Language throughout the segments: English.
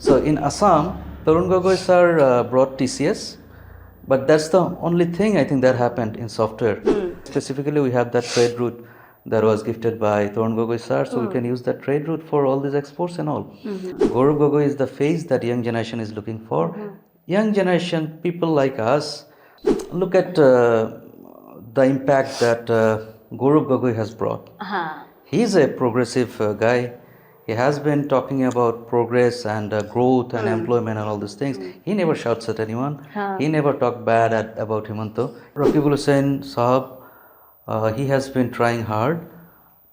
So in Assam, Tarun Gogoi sir brought TCS, but that's the only thing I think that happened in software. Specifically, we have that trade route that was gifted by Tarun Gogoi sir, so we can use that trade route for all these exports and all. Gaurav Gogoi is the face that young generation is looking for. Young generation, people like us, look at the impact that Gaurav Gogoi has brought. He's a progressive guy. He has been talking about progress and growth and employment and all these things. He never shouts at anyone. He never talked bad about Himanto. Rakibul Hussain Sahab, he has been trying hard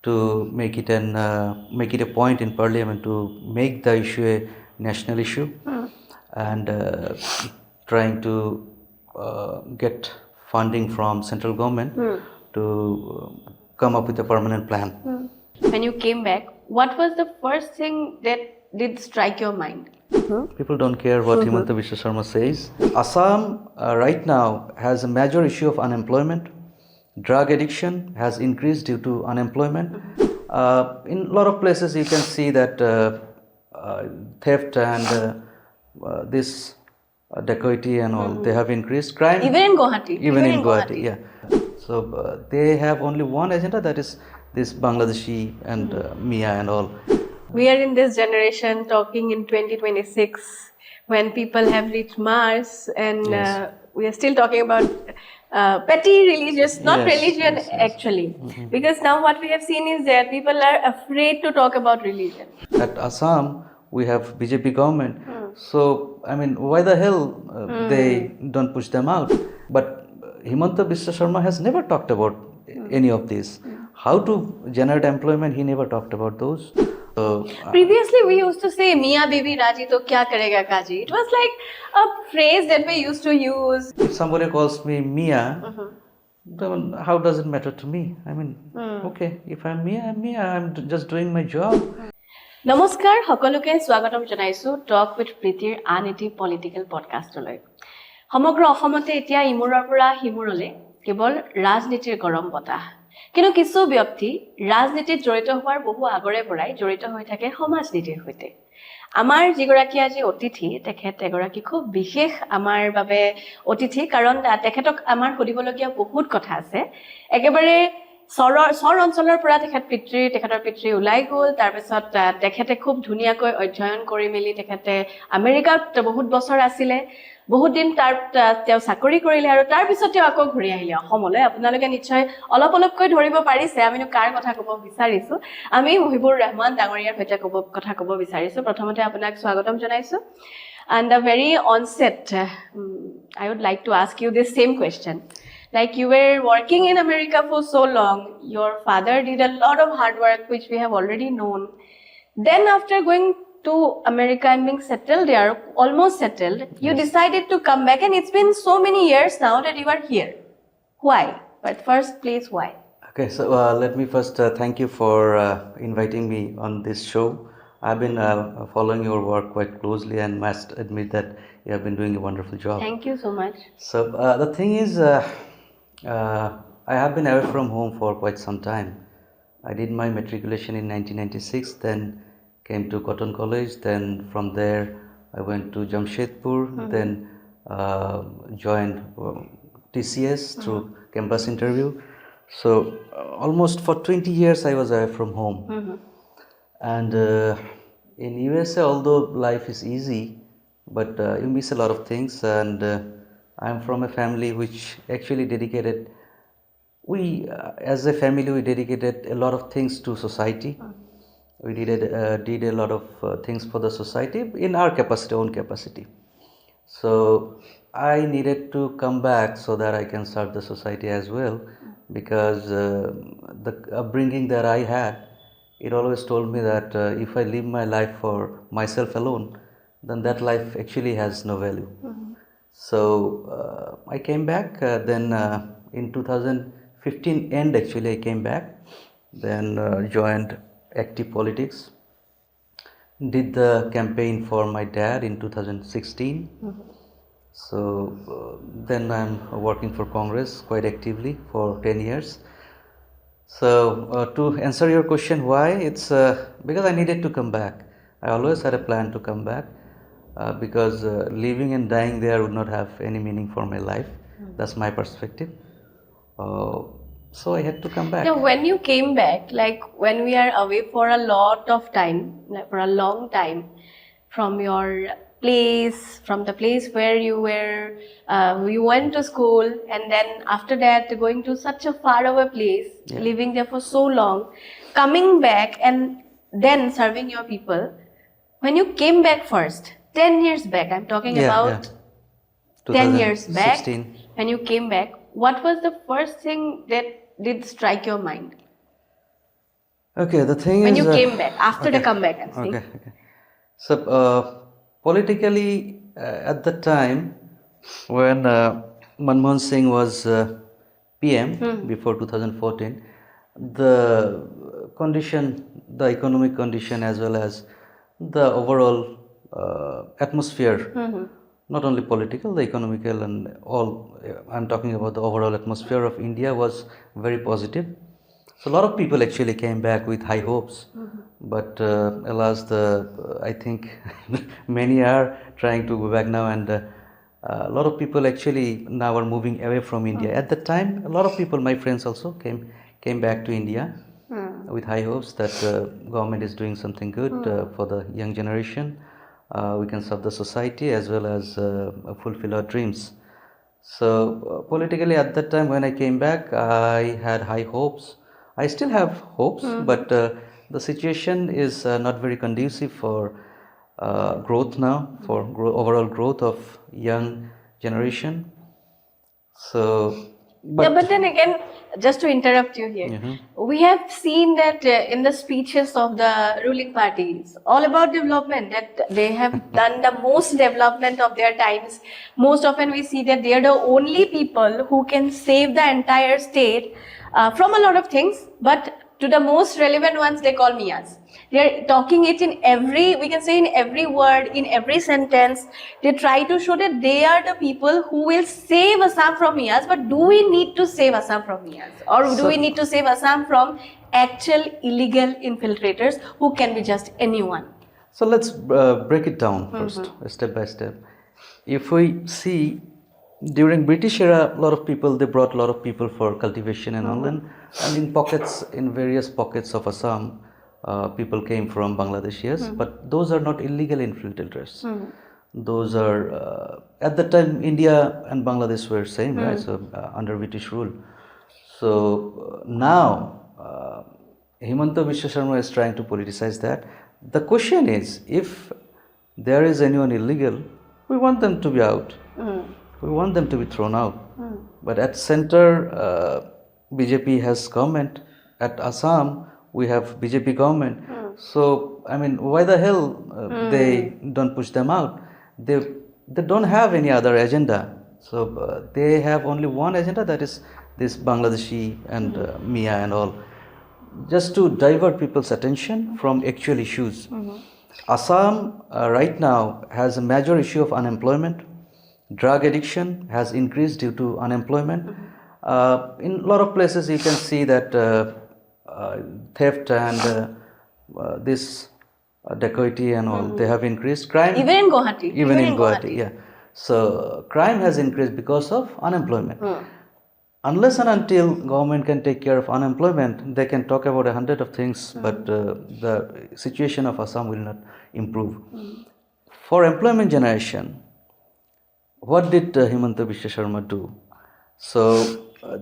to make it a point in Parliament to make the issue a national issue, and trying to get funding from central government to come up with a permanent plan. When you came back, what was the first thing that did strike your mind? People don't care what Himanta Biswa Sharma says. Assam right now has a major issue of unemployment. Drug addiction has increased due to unemployment. In a lot of places you can see that theft and this dacoity and all, they have increased. Crime. Even in Guwahati. Even in Guwahati, yeah. So they have only one agenda, that is this Bangladeshi and Mia and all. We are in this generation talking in 2026 when people have reached Mars, and we are still talking about petty religious, not religion actually. Because now what we have seen is that people are afraid to talk about religion. At Assam, we have BJP government. So, I mean, why the hell they don't push them out? But Himanta Biswa Sharma has never talked about any of this. How to generate employment, he never talked about those. So, previously we used to say Mia baby Raji to kya karega kaji. It was like a phrase that we used to use. If somebody calls me Mia, then how does it matter to me? I mean, okay, if I'm Mia, I'm just doing my job. নমস্কাৰ সকলোকে স্বাগতম জনাইছো talk with প্ৰীতিৰ আন এটি political পডকাষ্টলৈ। সমগ্ৰ অসমতে এতিয়া ইমূৰৰ পৰা সিমূৰলৈ কেৱল ৰাজনীতিৰ গৰম বতাহ। কিন্তু কিছু ব্যক্তি ৰাজনীতিত জড়িত হোৱাৰ বহু আগৰে পৰাই জড়িত হৈ থাকে সমাজনীতিৰ সৈতে। আমাৰ যিগৰাকী আজি অতিথি, তেখেত এগৰাকী খুব বিশেষ আমাৰ বাবে অতিথি, কাৰণ তেখেতক আমাৰ সুধিবলগীয়া বহুত কথা আছে। একেবাৰে চৰ অঞ্চলৰ পৰা তেখেতৰ পিতৃ ওলাই গ'ল, তাৰপিছত তেখেতে খুব ধুনীয়াকৈ অধ্যয়ন কৰি মেলি তেখেতে আমেৰিকাত বহুত বছৰ আছিলে, বহুত দিন তেওঁ চাকৰি কৰিলে, আৰু তাৰপিছত তেওঁ আকৌ ঘূৰি আহিলে অসমলৈ। আপোনালোকে নিশ্চয় অলপকৈ ধৰিব পাৰিছে আমিনো কাৰ কথা ক'ব বিচাৰিছো। আমি মহিবুৰ ৰহমান ডাঙৰীয়াৰ সৈতে কথা ক'ব বিচাৰিছো। প্ৰথমতে আপোনাক স্বাগতম জনাইছো। And the very onset, I would like to ask you this same question. Like, you were working in America for so long, your father did a lot of hard work, which we have already known. Then after going to America and being settled there, almost settled, you decided to come back, and it's been so many years now that you are here. Why? But first, please, why? Okay, so let me first thank you for inviting me on this show. I've been following your work quite closely and must admit that you have been doing a wonderful job. Thank you so much. So the thing is, I have been away from home for quite some time. I did my matriculation in 1996, then came to Cotton College, then from there I went to Jamshedpur, then joined TCS through campus interview. So almost for 20 years I was away from home. And in USA, although life is easy, but you miss a lot of things, and I'm from a family which actually dedicated, as a family we dedicated a lot of things to society. We did a lot of things for the society in our own capacity. So I needed to come back so that I can serve the society as well, because the upbringing that I had, it always told me that if I live my life for myself alone, then that life actually has no value. So I came back, then in 2015 end actually I came back, then joined active politics, did the campaign for my dad in 2016. So then I'm working for Congress quite actively for 10 years. So to answer your question why, it's because I needed to come back. I always had a plan to come back. because living and dying there would not have any meaning for my life. That's my perspective. So I had to come back. Now, when you came back, like when we are away for a lot of time, like for a long time, from your place, from the place where you were, you went to school, and then after that going to such a far away place, living there for so long, coming back and then serving your people. When you came back first, 10 years back, I'm talking about 10 years back, when you came back, what was the first thing that did strike your mind? Okay, the thing when is... you came back, after the comeback, I'm saying. Okay. So, politically, at the time when Manmohan Singh was PM before 2014, the condition, the economic condition as well as the overall atmosphere, not only political, the economical and all, I'm talking about the overall atmosphere of India was very positive. So a lot of people actually came back with high hopes, but alas, I think many are trying to go back now, and a lot of people actually now are moving away from India. At that time, a lot of people, my friends also, came back to India with high hopes that government is doing something good for the young generation. We can serve the society as well as fulfill our dreams. So politically, at that time when I came back, I had high hopes. I still have hopes, but the situation is not very conducive for growth now, for overall growth of young generation. So, but then again, just to interrupt you here, we have seen that in the speeches of the ruling parties, all about development, that they have done the most development of their times. Most often we see that they are the only people who can save the entire state from a lot of things, but to the most relevant ones, they call Miyas. They are talking it in every, we can say in every word, in every sentence. They try to show that they are the people who will save Assam from Miyas. But do we need to save Assam from Miyas? Or do we need to save Assam from actual illegal infiltrators who can be just anyone? So let's break it down first, step by step. If we see, during British era, a lot of people, they brought a lot of people for cultivation and all, and in various pockets of Assam, people came from Bangladesh, yes, but those are not illegal infiltrators. Those are, at that time, India and Bangladesh were same, right, so under British rule. So now, Himanta Biswa Sarma is trying to politicize that. The question is, if there is anyone illegal, we want them to be out. We want them to be thrown out. But at center, BJP has government. At Assam, we have BJP government. So, I mean, why the hell they don't push them out? They don't have any other agenda. So, they have only one agenda, that is this Bangladeshi and Mia and all. Just to divert people's attention from actual issues. Assam right now has a major issue of unemployment. Drug addiction has increased due to unemployment. In a lot of places you can see that theft and this dacoity and all, they have increased. Crime, even in Guwahati. Even in Guwahati, yeah. So crime has increased because of unemployment. Unless and until government can take care of unemployment, they can talk about 100 of things, but the situation of Assam will not improve. For employment generation, what did Himanta Biswa Sarma do? So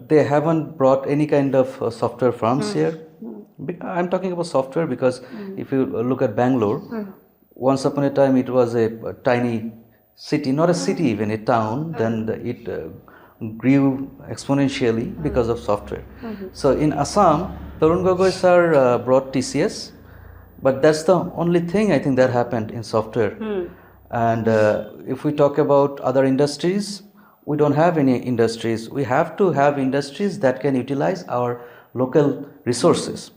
they haven't brought any kind of software firms here. I'm talking about software because if you look at Bangalore, once upon a time it was a tiny city, not a city even, a town, then it grew exponentially because of software. So in Assam, Tarun Gogoi sir brought TCS, but that's the only thing I think that happened in software. And if we talk about other industries, we don't have any industries. We have to have industries that can utilize our local resources.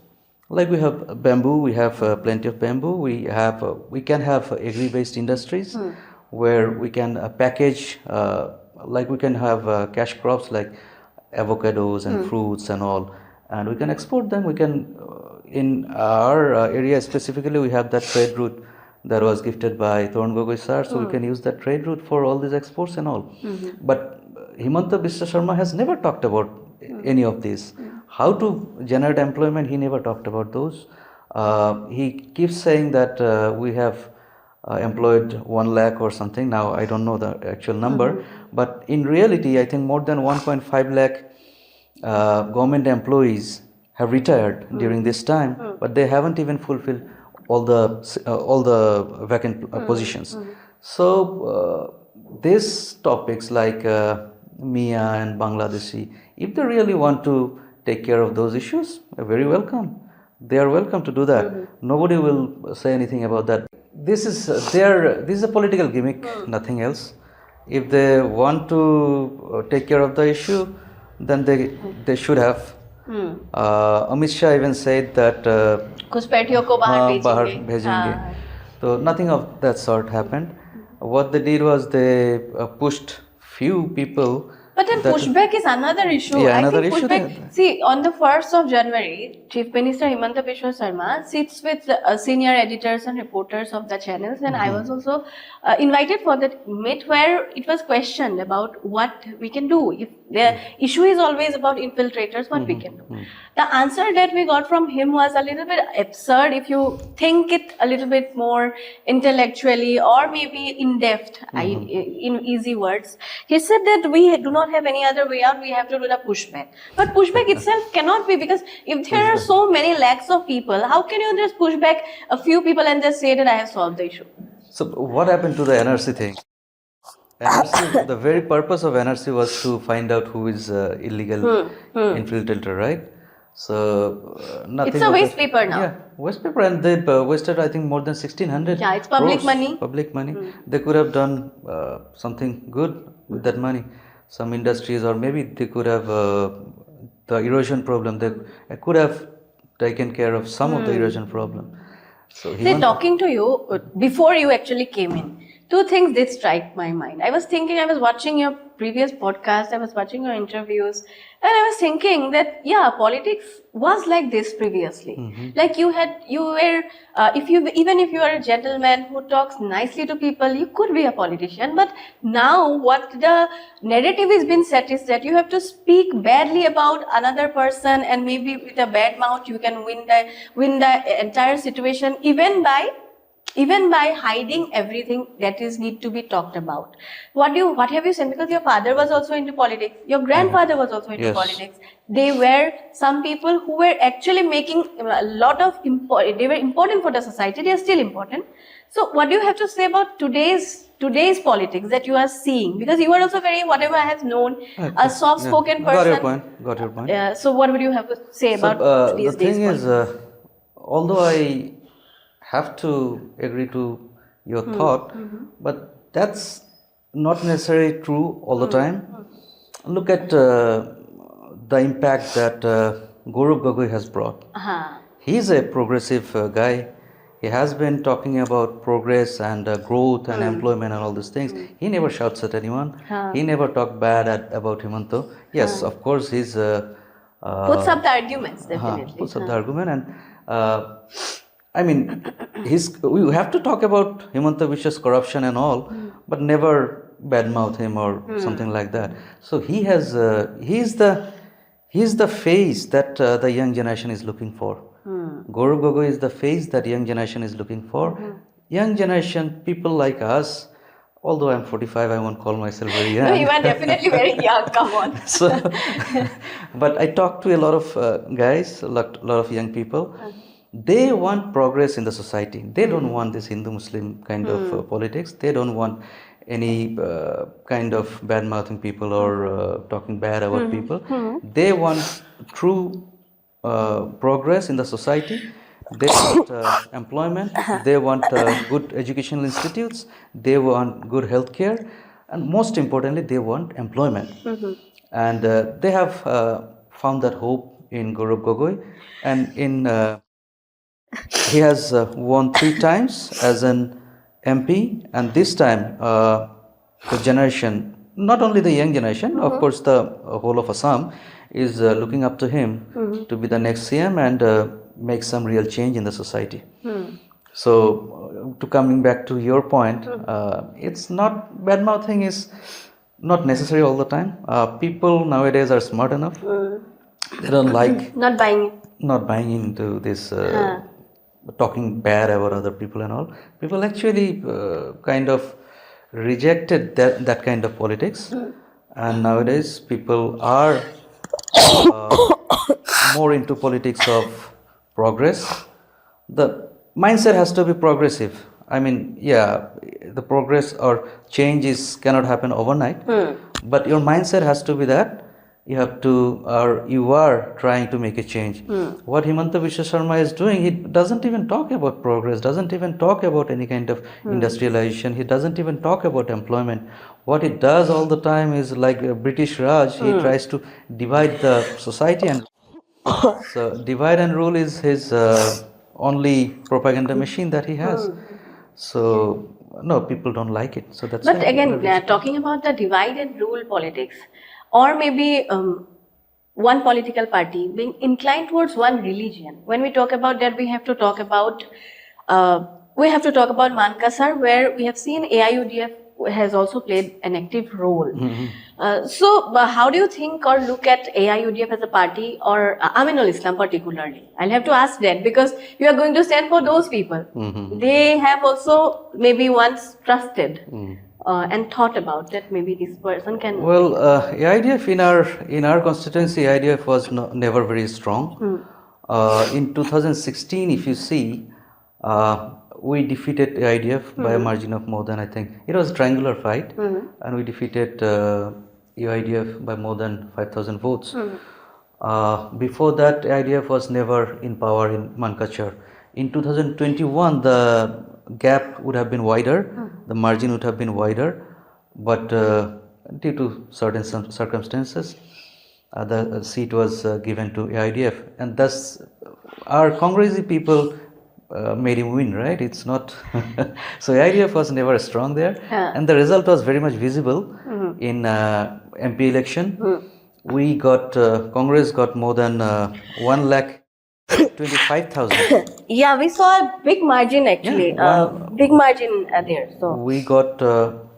Like we have bamboo, we have plenty of bamboo. We can have agri-based industries where we can package, like we can have cash crops like avocados and fruits and all, and we can export them. We can, in our area specifically, we have that trade route that was gifted by Torun Gogoi sir, so we can use that trade route for all these exports and all. But Himanta Biswa Sharma has never talked about any of this. How to generate employment, he never talked about those. He keeps saying that we have employed 1 lakh or something. Now I don't know the actual number, but in reality, I think more than 1.5 lakh government employees have retired during this time, but they haven't even fulfilled all the vacant positions. So these topics like Mia and Bangladeshi, if they really want to take care of those issues, are very welcome. They are welcome to do that. Nobody will say anything about that. This is a political gimmick, nothing else. If they want to take care of the issue, then they should have. Amit Shah even said that घुसपैठियों को बाहर भेजेंगे. So nothing of that sort happened. What they did was they pushed few people. But then pushback is another issue. Yeah, I another think issue. Pushback, see, on the 1st of January, Chief Minister Himanta Biswa Sharma sits with senior editors and reporters of the channels, and I was also invited for that meet where it was questioned about what we can do. If the issue is always about infiltrators, what we can do. The answer that we got from him was a little bit absurd if you think it a little bit more intellectually or maybe in depth, in easy words. He said that we do not have any other way out, we have to do the pushback. But pushback itself cannot be, because if there are so many lakhs of people, how can you just push back a few people and just say that I have solved the issue? So what happened to the NRC thing? NRC, the very purpose of NRC was to find out who is illegal infiltrator, right? So nothing. It's a waste paper now. Yeah, waste paper, and they wasted, I think, more than 1,600. Yeah, it's public money. Public money. They could have done something good with that money. Some industries, or maybe they could have the erosion problem. They could have taken care of some of the erosion problem. So See, talking to you before you actually came in, two things did strike my mind. I was watching your previous podcast, I was watching your interviews, and I was thinking that, yeah, politics was like this previously. Like even if you are a gentleman who talks nicely to people, you could be a politician. But now what the narrative has been set is that you have to speak badly about another person, and maybe with a bad mouth you can win the entire situation, even by hiding everything that is need to be talked about. What have you said? Because your father was also into politics, your grandfather was also into politics. They were some people who were actually making a lot of they were important for the society. They are still important. So what do you have to say about today's politics that you are seeing? Because you are also very, whatever I have known, a soft-spoken person. Got your point. So what would you have to say about these days? The thing is, although I have to agree to your thought, but that's not necessarily true all the time. Look at the impact that Gaurav Gogoi has brought. He's a progressive guy. He has been talking about progress and growth and employment and all these things. He never shouts at anyone. He never talked bad about Himanta. Yes, of course, he's puts up the arguments, definitely. Puts up the argument, and I mean, we have to talk about Himanta Biswa's corruption and all, but never badmouth him or something like that. So he's the face that the young generation is looking for. Gaurav Gogoi is the face that young generation is looking for. Young generation, people like us, although I'm 45, I won't call myself very young. No, you are definitely very young, come on. So, but I talk to a lot of guys, a lot of young people. They want progress in the society. They don't want this Hindu-Muslim kind of politics. They don't want any kind of bad-mouthing people or talking bad about people. They want true progress in the society. They want employment. They want good educational institutes. They want good healthcare. And most importantly, they want employment. And they have found that hope in Gaurav Gogoi. And he has won 3 times as an MP, and this time the generation, not only the young generation, of course the whole of Assam is looking up to him to be the next CM and make some real change in the society. So to coming back to your point, it's not bad mouthing is not necessary all the time. People nowadays are smart enough. They don't like Not buying into this talking bad about other people and all. People actually kind of rejected that kind of politics, and nowadays people are more into politics of progress. The mindset has to be progressive. I mean, yeah, the progress or changes cannot happen overnight, but your mindset has to be that you have to, or you are trying to make a change. What Himanta Biswa Sharma is doing, he doesn't even talk about progress, doesn't even talk about any kind of industrialization, he doesn't even talk about employment. What he does all the time is like a British Raj, he tries to divide the society, and so divide and rule is his only propaganda machine that he has. So no, people don't like it. So that's. But why again, people reject it. talking about the divide and rule politics, or maybe one political party being inclined towards one religion. When we talk about that, we have to talk about Mankachar, where we have seen AIUDF has also played an active role. So how do you think or look at AIUDF as a party, or Aminul Islam particularly? I'll have to ask that, because you are going to stand for those people. They have also maybe once trusted and thought about that maybe this person can. Well, AIDF in our constituency, AIDF was never very strong. In 2016, if you see, we defeated AIDF by a margin of more than, I think it was a triangular fight, and we defeated AIDF by more than 5,000 votes. Before that, AIDF was never in power in Mankachar. In 2021, the gap would have been wider, the margin would have been wider, but due to certain circumstances, the seat was given to AIDF, and thus our Congressy people made him win, right? It's not. So AIDF was never strong there, and the result was very much visible in MP election. We got Congress got more than 1,25,000. Yeah, we saw a big margin actually. Big margin there. So we got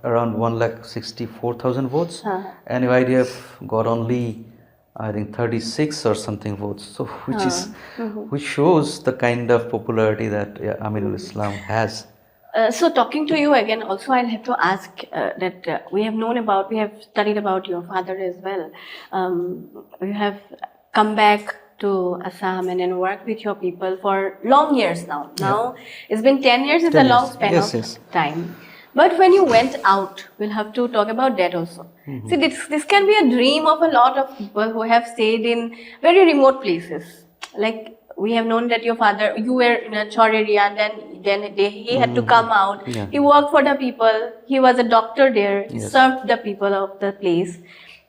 around 1,64,000 votes, and AIDF got only, I think, 36 or something votes. So which shows the kind of popularity that Aminul Islam has. So talking to you again, also I'll have to ask that we have studied about your father as well. You have come back to Assam and then worked with your people for long years now. Now it's been 10 years, it's a long span of time. But when you went out, we'll have to talk about that also. See, this can be a dream of a lot of people who have stayed in very remote places. Like we have known that your father, you were in a chore area, and then he had to come out. He worked for the people. He was a doctor there. He served the people of the place.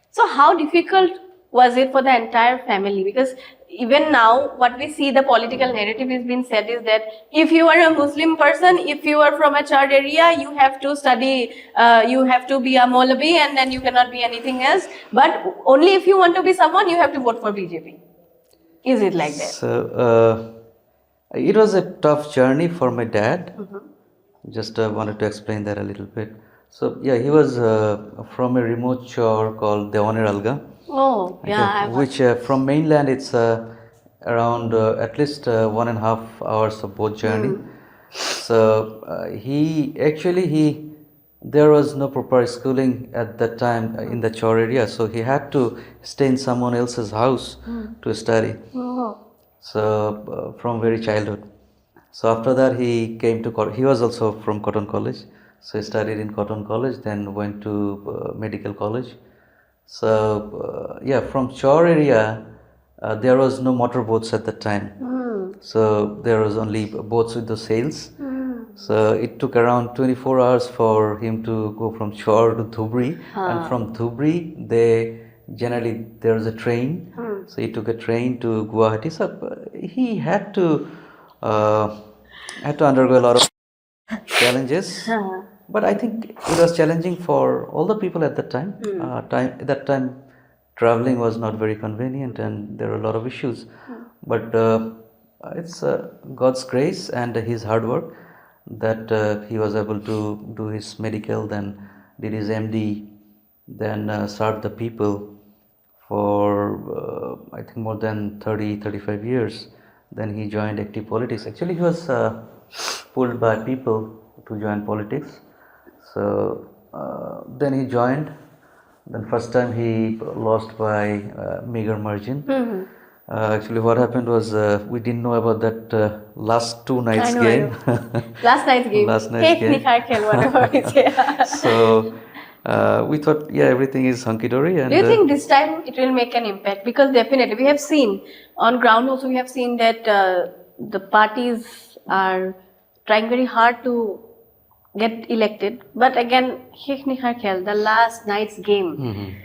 So how difficult was it for the entire family? Because even now, what we see, the political narrative is being said is that if you are a Muslim person, if you are from a charred area, you have to study, you have to be a Maulavi, and then you cannot be anything else. But only if you want to be someone, you have to vote for BJP. Is it like that? So it was a tough journey for my dad. Just wanted to explain that a little bit. So yeah, he was from a remote shore called Dewaner Alga. Oh, yeah. Which from mainland it's around at least 1.5 hours of boat journey. So there was no proper schooling at that time in the Chor area, so he had to stay in someone else's house to study. So from very childhood. So after that he came to he was also from Cotton College, so he studied in Cotton College, then went to medical college. So yeah, from Chor area there was no motor boats at that time. So there was only boats with the sails. So it took around 24 hours for him to go from Chor to Dhubri, and from Dhubri there was a train. So he took a train to Guwahati. So he had to undergo a lot of challenges. But I think it was challenging for all the people at that time. At that time, traveling was not very convenient, and there were a lot of issues. But It's God's grace and his hard work that he was able to do his medical, then did his MD, then served the people for I think more than 35 years. Then he joined active politics. Actually, he was pulled by people to join politics. So then he joined. Then first time he lost by meager margin. Actually, what happened was we didn't know about that last two nights game. Last night's game. Last night's game. Whatever we say. So we thought, yeah, everything is hunky dory. Do you think this time it will make an impact? Because definitely we have seen on ground also we have seen that the parties are trying very hard to get elected. But again, the last night's game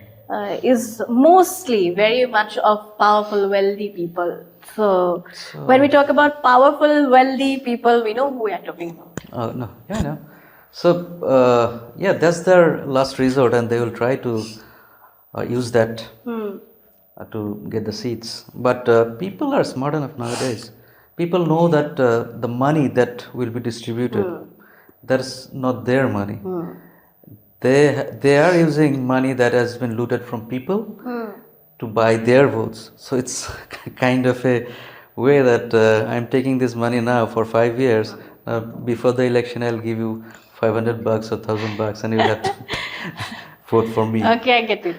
is mostly very much of powerful, wealthy people. So when we talk about powerful, wealthy people, we know who we are talking about. No, yeah, I know. So yeah, that's their last resort, and they will try to use that to get the seats. But people are smart enough nowadays. People know that the money that will be distributed, that's not their money. They are using money that has been looted from people to buy their votes. So it's kind of a way that I'm taking this money now for 5 years. Before the election, I'll give you $500 or $1,000, and you have to vote for me. Okay, I get it.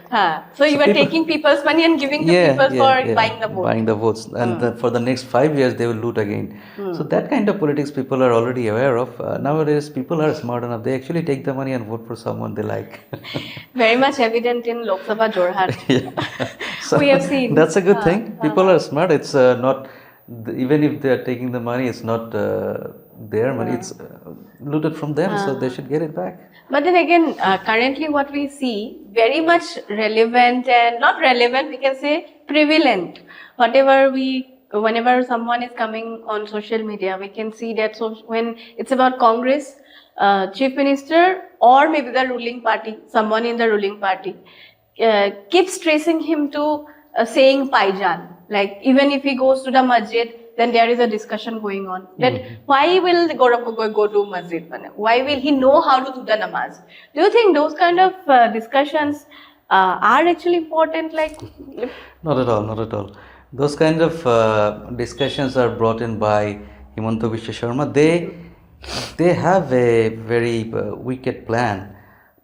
So you are taking people's money and giving to people for buying the votes. Buying the votes, and for the next 5 years they will loot again. So that kind of politics people are already aware of. Nowadays people are smart enough. They actually take the money and vote for someone they like. Very much evident in Lok Sabha Jorhat. So we have seen. That's a good thing. People are smart. It's not, even if they are taking the money, it's not their money. It's looted from them, so they should get it back. But then again, currently what we see, very much relevant and not relevant, we can say prevalent. Whenever someone is coming on social media, we can see that when it's about Congress, Chief Minister or maybe the ruling party, someone in the ruling party, keeps tracing him to saying Paijan. Like even if he goes to the masjid, then there is a discussion going on that why will Gaurav Gogoi go to masjid? Why will he know how to do the namaz? Do you think those kind of discussions are actually important? Like, not at all, not at all. Those kind of discussions are brought in by Himanta Biswa Sharma. They have a very wicked plan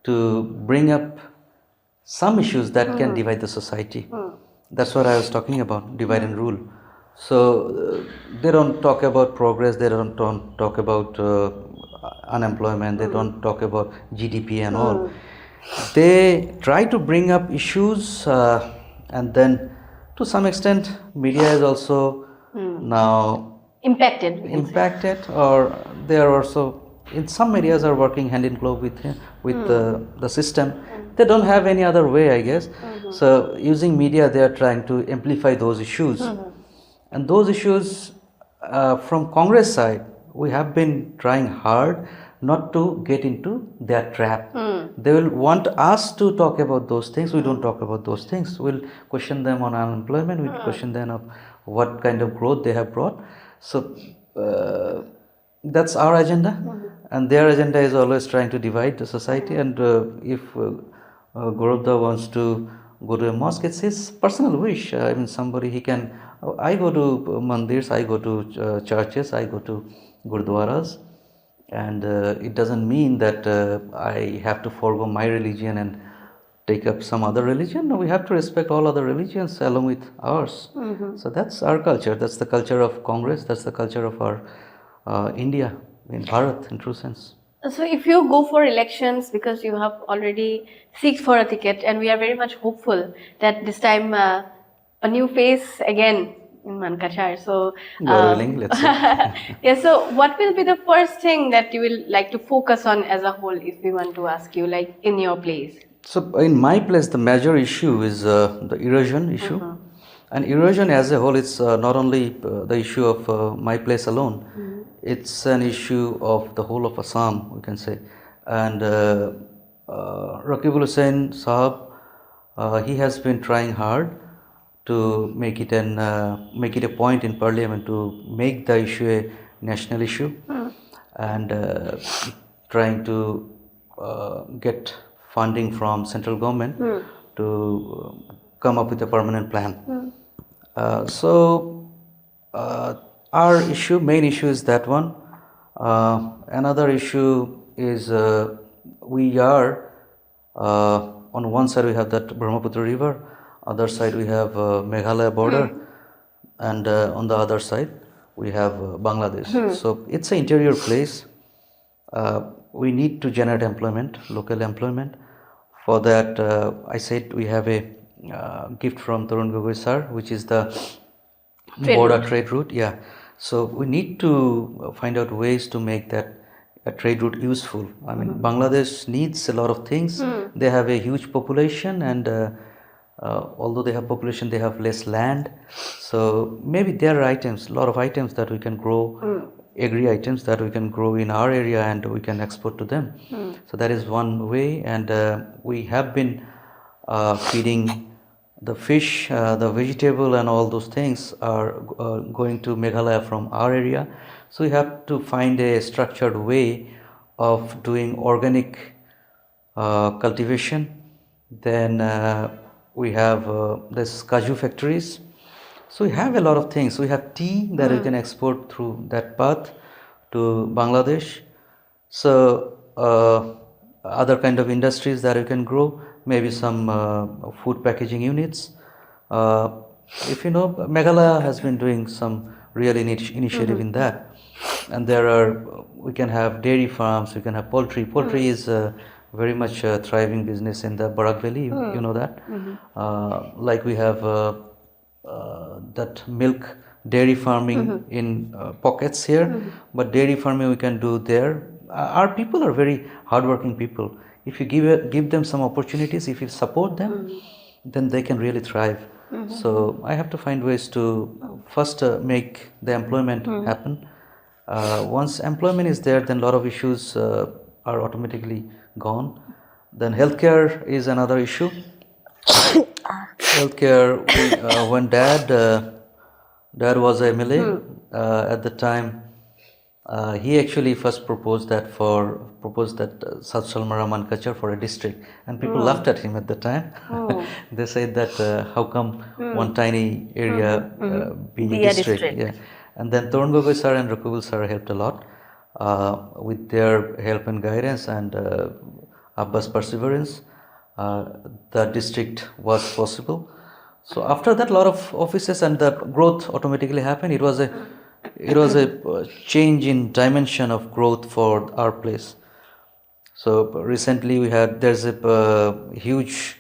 to bring up some issues that can divide the society. That's what I was talking about, divide and rule. So they don't talk about progress, they don't talk about unemployment, they don't talk about GDP and all. They try to bring up issues and then to some extent media is also now impacted, or they are also in some areas are working hand in glove with the system. They don't have any other way, I guess. So using media, they are trying to amplify those issues. And those issues from Congress side, we have been trying hard not to get into their trap. They will want us to talk about those things. We don't talk about those things. We'll question them on unemployment. We'll question them of what kind of growth they have brought. So that's our agenda. And their agenda is always trying to divide the society. And if Gaurav wants to go to a mosque, it's his personal wish. I mean, he can. I go to mandirs, I go to churches, I go to gurdwaras, and it doesn't mean that I have to forego my religion and take up some other religion. No, we have to respect all other religions along with ours. So that's our culture. That's the culture of Congress. That's the culture of our India, in Bharat, in true sense. So if you go for elections, because you have already seeked for a ticket, and we are very much hopeful that this time a new face again in Mankachar. So, God willing, let's see. Yeah. So, what will be the first thing that you will like to focus on as a whole, if we want to ask you, like in your place? So, in my place, the major issue is the erosion issue, and erosion as a whole. It's not only the issue of my place alone. It's an issue of the whole of Assam, we can say. And Raqibul Hussain Sahab, he has been trying hard to make it a point in Parliament to make the issue a national issue, and trying to get funding from central government to come up with a permanent plan. So our main issue is that one. Another issue is we are on one side we have that Brahmaputra river, other side we have Meghalaya border, and on the other side we have Bangladesh. So it's an interior place. We need to generate employment, local employment. For that, I said we have a gift from Tarun Gogoi sir, which is the border trade route. Yeah. So we need to find out ways to make that a trade route useful. I mean, Bangladesh needs a lot of things. They have a huge population, and although they have population, they have less land. So maybe there are items, a lot of items that we can grow, agri items that we can grow in our area, and we can export to them. So that is one way, and we have been feeding the fish, the vegetable, and all those things are going to Meghalaya from our area. So we have to find a structured way of doing organic cultivation. Then we have this kaju factories. So we have a lot of things. We have tea that we can export through that path to Bangladesh. So other kind of industries that we can grow, maybe some food packaging units. If you know, Meghalaya has been doing some real initiative in that, and we can have dairy farms, we can have poultry. Poultry is very much a thriving business in the Barak Valley, you know that. Like we have that milk dairy farming in pockets here, but dairy farming we can do there. Our people are very hardworking people. If you give them some opportunities, if you support them, then they can really thrive. So I have to find ways to first make the employment happen. Once employment is there, then a lot of issues are automatically gone. Then healthcare is another issue. Healthcare, when dad was a MLA at the time, he actually first proposed that South Salmara Mankachar for a district, and people laughed at him at the time. They said that how come one tiny area being a district? Yeah. And then Tarun Gogoi sir and Rakubul sir helped a lot with their help and guidance and Abba's perseverance. The district was possible. So after that, a lot of offices and the growth automatically happened. It was a change in dimension of growth for our place. So recently there's a huge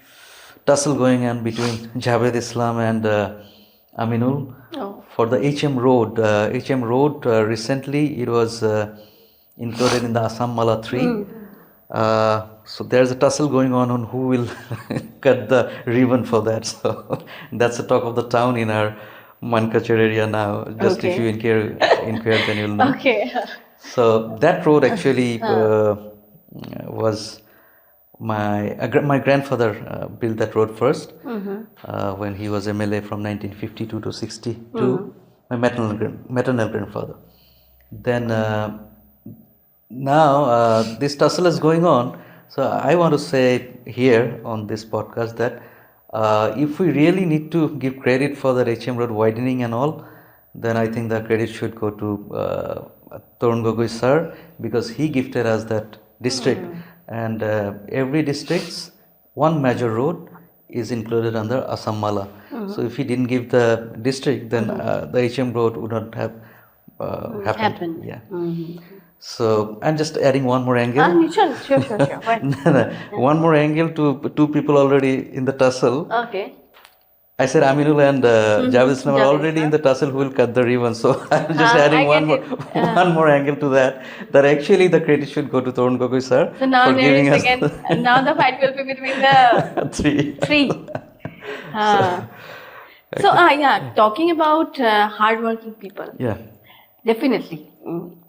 tussle going on between Javed Islam and Aminul for the HM Road. HM Road recently it was included in the ASSAM Mala 3. So there's a tussle going on who will cut the ribbon for that. So that's the talk of the town in our Mankachar area now. Just if you inquire, then you'll know. Okay. So that road actually was my grandfather built that road first when he was MLA from 1952 to 62. My maternal grandfather. Then now this tussle is going on. So I want to say here on this podcast that if we really need to give credit for the HM Road widening and all, then I think the credit should go to Tarun Gogoi sir, because he gifted us that district. And every district's one major road is included under Assam Mala. So if he didn't give the district, then the HM Road would not have happened. Yeah. So I'm just adding one more angle. Sure. One more angle to two people already in the tussle. Okay. I said Aminul and Javed Islam are already in the tussle who will cut the ribbon. So I'm just adding one more angle to that. That actually the credit should go to Tarun Gogoi sir. So now for there giving is us again. Now the fight will be between the three. So yeah, talking about hardworking people. Yeah. Definitely.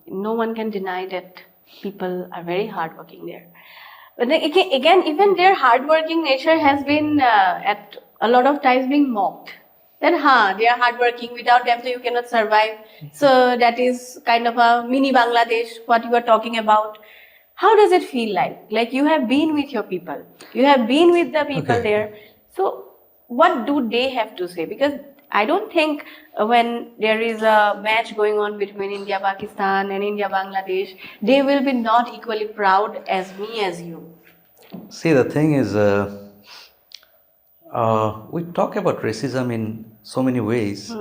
No one can deny that people are very hardworking there. But then again, even their hardworking nature has been at a lot of times being mocked. then they are hardworking. Without them, so you cannot survive. So that is kind of a mini Bangladesh, what you are talking about. How does it feel like? Like you have been with your people. You have been with the people there. So what do they have to say? Because I don't think when there is a match going on between India, Pakistan and India, Bangladesh, they will be not equally proud as me, as you. See, the thing is, we talk about racism in so many ways.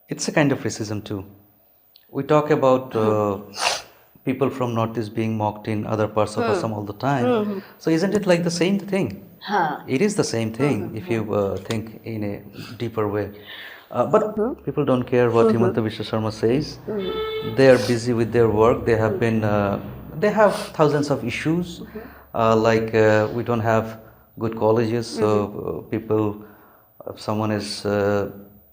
It's a kind of racism too. We talk about people from Northeast being mocked in other parts of Assam all the time. So isn't it like the same thing? It is the same thing if you think in a deeper way. But people don't care what Himanta Biswa Sharma says. They are busy with their work. They have been. They have thousands of issues. Like we don't have good colleges, so people, if someone is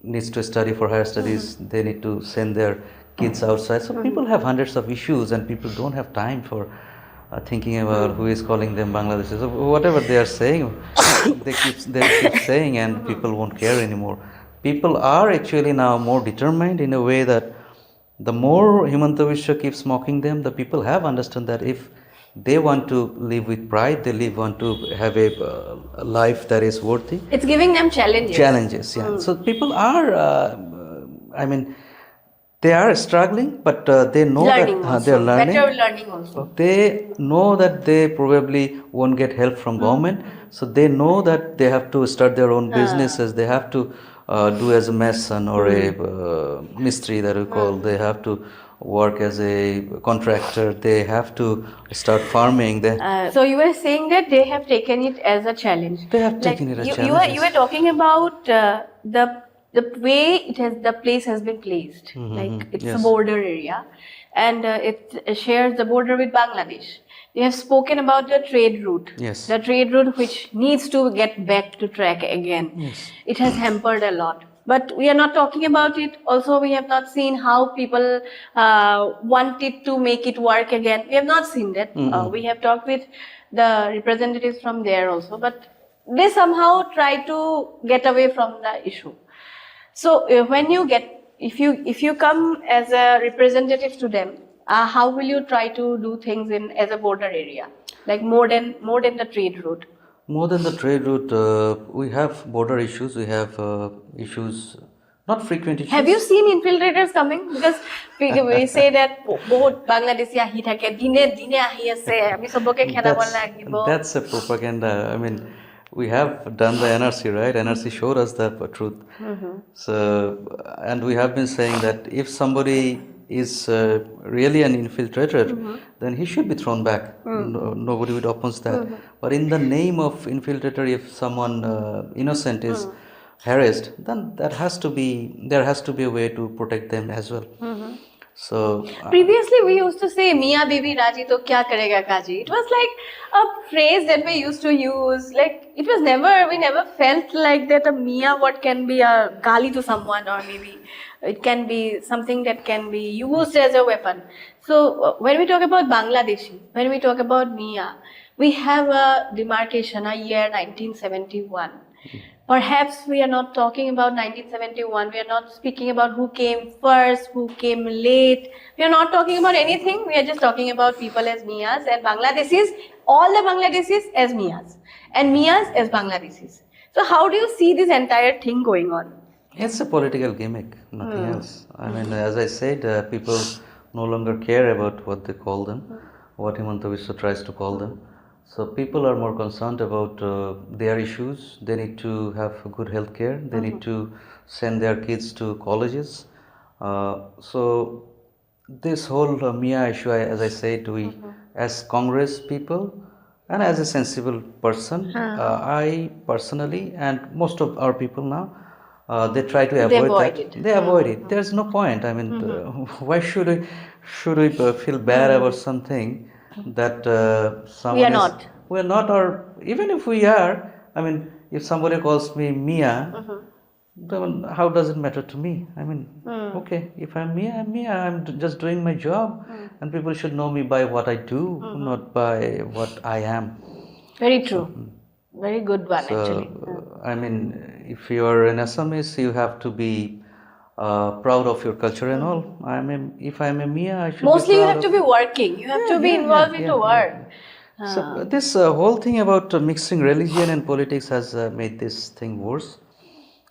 needs to study for higher studies, they need to send their kids outside. So people have hundreds of issues, and people don't have time for thinking about who is calling them Bangladeshis. So whatever they are saying, they keep saying, and people won't care anymore. People are actually now more determined in a way that the more Himanta Biswa keeps mocking them, the people have understood that if they want to live with pride, they want to have a life that is worthy. It's giving them challenges. Challenges, yeah. So people are, I mean, they are struggling, but they know learning that also. they are learning. Better learning also. They know that they probably won't get help from government, so they know that they have to start their own businesses. They have to do as a mason or a mistri that we call. They have to work as a contractor. They have to start farming. So you were saying that they have taken it as a challenge. They have taken it as a challenge. You were talking about the way the place has been placed. Like it's a border area, and it shares the border with Bangladesh. You have spoken about the trade route. Yes. The trade route which needs to get back to track again. Yes. It has hampered a lot. But we are not talking about it. Also, we have not seen how people wanted to make it work again. We have not seen that. We have talked with the representatives from there also, but they somehow try to get away from the issue. So when you if you come as a representative to them, how will you try to do things as a border area, like more than the trade route? More than the trade route, we have border issues. We have issues, not frequent issues. Have you seen infiltrators coming? Because we say that both Bangladeshi ahi thake, dine ahi ase, ami soboke khela bol lagibo. That's a propaganda. I mean, we have done the NRC, right? NRC showed us the truth. So, and we have been saying that if somebody is really an infiltrator, then he should be thrown back. Nobody would oppose that. But in the name of infiltrator, if someone innocent is harassed, then there has to be a way to protect them as well. So previously we used to say Mia baby Raji to kya karega Kaji. It was like a phrase that we used to use. Like we never felt like that a Mia what can be a gali to someone, or maybe it can be something that can be used as a weapon. So when we talk about Bangladeshi, when we talk about Mia, we have a demarcation, a year 1971. Perhaps we are not talking about 1971. We are not speaking about who came first, who came late. We are not talking about anything. We are just talking about people as Mias and Bangladeshis, all the Bangladeshis as Mias, and Mias as Bangladeshis. So how do you see this entire thing going on? It's a political gimmick, nothing else. I mean, as I said, people no longer care about what they call them, what Himanta Biswa tries to call them. So people are more concerned about their issues. They need to have good health care. They need to send their kids to colleges. So this whole Mia issue, as I said, we as Congress people and as a sensible person, I personally and most of our people now, they try to avoid that. It. They avoid it. There's no point. I mean, why should we feel bad about something that someone we are not, or even if we are, I mean, if somebody calls me Mia, then how does it matter to me? I mean, okay, if I'm Mia, I'm Mia. I'm just doing my job, and people should know me by what I do, not by what I am. Very true. Very good one, So, actually. I mean, if you are an Assamese, you have to be proud of your culture and all. If I'm a Mia, I should Mostly be you proud have to of. be working. You have to be involved into work. So this whole thing about mixing religion and politics has made this thing worse.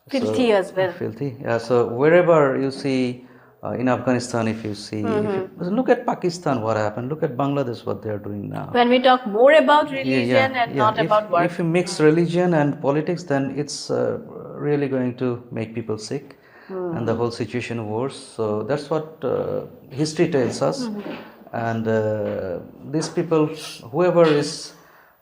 Filthy as well. Filthy. Yeah. So wherever you see in Afghanistan, if you see, if you look at Pakistan, what happened? Look at Bangladesh, what they are doing now. When we talk more about religion and not about work. If you mix religion and politics, then it's really going to make people sick, and the whole situation worse. So that's what history tells us. And these people, whoever is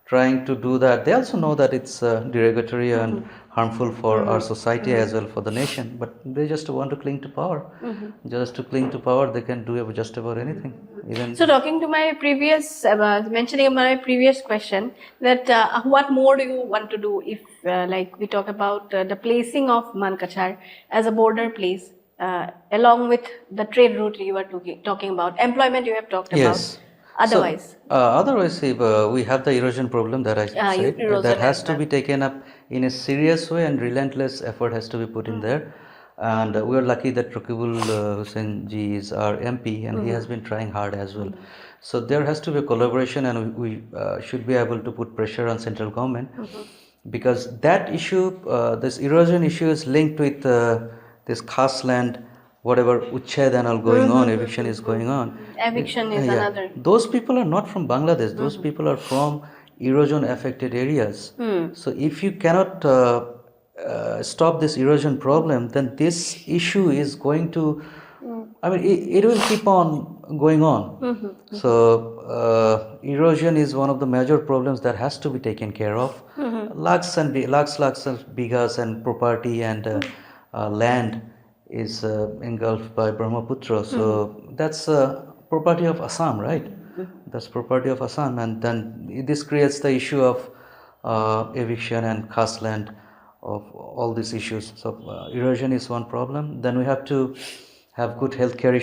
trying to do that, they also know that it's derogatory and harmful for our society as well, for the nation, but they just want to cling to power. Just to cling to power, they can do just about anything. Even so talking to my previous, mentioning my previous question, that what more do you want to do if like we talk about the placing of Mankachar as a border place, along with the trade route you were talking about, employment you have talked yes. about. Otherwise, otherwise, if, we have the erosion problem that I said, that has to be taken up in a serious way, and relentless effort has to be put in there. And we are lucky that Rakibul Hussain ji is our MP, and he has been trying hard as well. So there has to be a collaboration, and we should be able to put pressure on central government, because that issue, this erosion issue, is linked with this khas land, whatever uchhed and all going on, eviction is going on. eviction is another. Those people are not from Bangladesh. Those people are from erosion affected areas. So if you cannot stop this erosion problem, then this issue is going to, I mean, it will keep on going on. So erosion is one of the major problems that has to be taken care of. Lakhs and bighas and property and land is engulfed by Brahmaputra. So that's property of Assam, right? That's property of Assam, and then this creates the issue of eviction and caste land, of all these issues. So erosion is one problem. Then we have to have good healthcare.